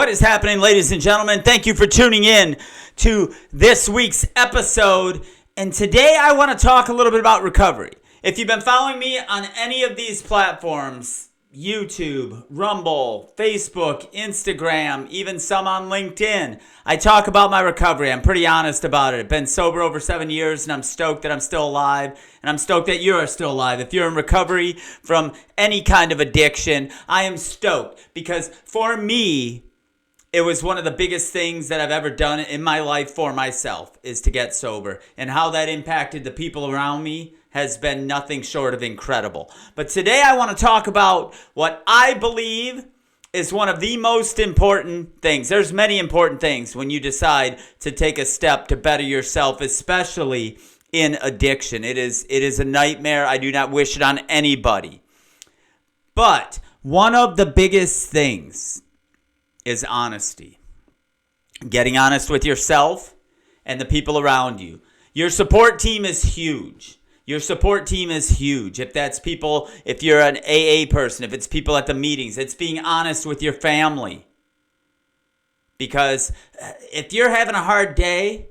What is happening, ladies and gentlemen? Thank you for tuning in to this week's episode. And today I want to talk a little bit about recovery. If you've been following me on any of these platforms, YouTube, Rumble, Facebook, Instagram, even some on LinkedIn, I talk about my recovery. I'm pretty honest about it. I've been sober over 7 years, and I'm stoked that I'm still alive, and I'm stoked that you're still alive. If you're in recovery from any kind of addiction, I am stoked, because for me, it was one of the biggest things that I've ever done in my life for myself, is to get sober. And how that impacted the people around me has been nothing short of incredible. But today I want to talk about what I believe is one of the most important things. There's many important things when you decide to take a step to better yourself, especially in addiction. It is a nightmare. I do not wish it on anybody. But one of the biggest things is honesty. Getting honest with yourself and the people around you. Your support team is huge. Your support team is huge. If that's people, if you're an AA person, if it's people at the meetings, it's being honest with your family. Because if you're having a hard day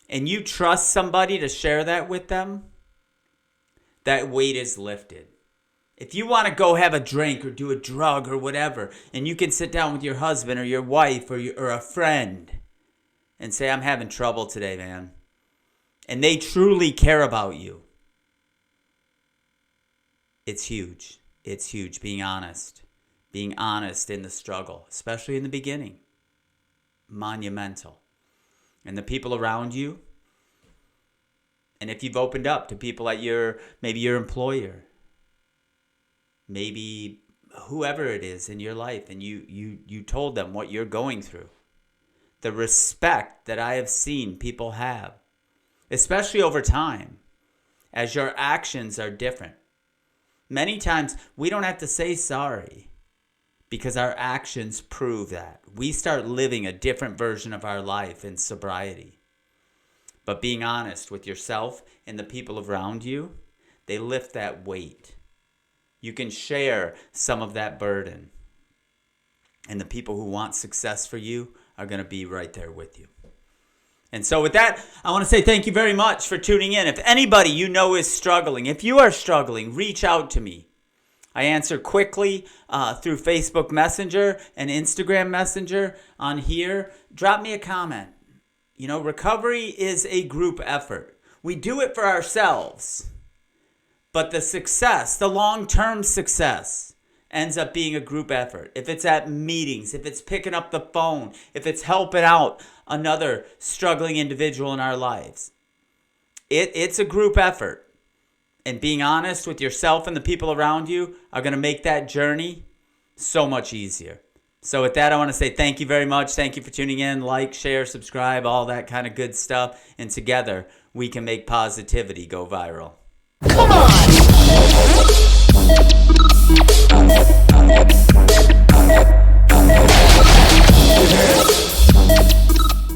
and you trust somebody to share that with them, that weight is lifted. If you want to go have a drink or do a drug or whatever, and you can sit down with your husband or your wife or a friend and say, I'm having trouble today, man. And they truly care about you. It's huge. It's huge, being honest. Being honest in the struggle, especially in the beginning. Monumental. And the people around you. And if you've opened up to people at maybe your employer, maybe whoever it is in your life, and you told them what you're going through. The respect that I have seen people have, especially over time, as your actions are different. Many times we don't have to say sorry because our actions prove that. We start living a different version of our life in sobriety. But being honest with yourself and the people around you, they lift that weight. You can share some of that burden. And the people who want success for you are going to be right there with you. And so with that, I want to say thank you very much for tuning in. If anybody you know is struggling, if you are struggling, reach out to me. I answer quickly through Facebook Messenger and Instagram Messenger on here. Drop me a comment. You know, recovery is a group effort. We do it for ourselves. But the success, the long-term success, ends up being a group effort. If it's at meetings, if it's picking up the phone, if it's helping out another struggling individual in our lives. It's a group effort. And being honest with yourself and the people around you are going to make that journey so much easier. So with that, I want to say thank you very much. Thank you for tuning in. Like, share, subscribe, all that kind of good stuff. And together, we can make positivity go viral. Come on!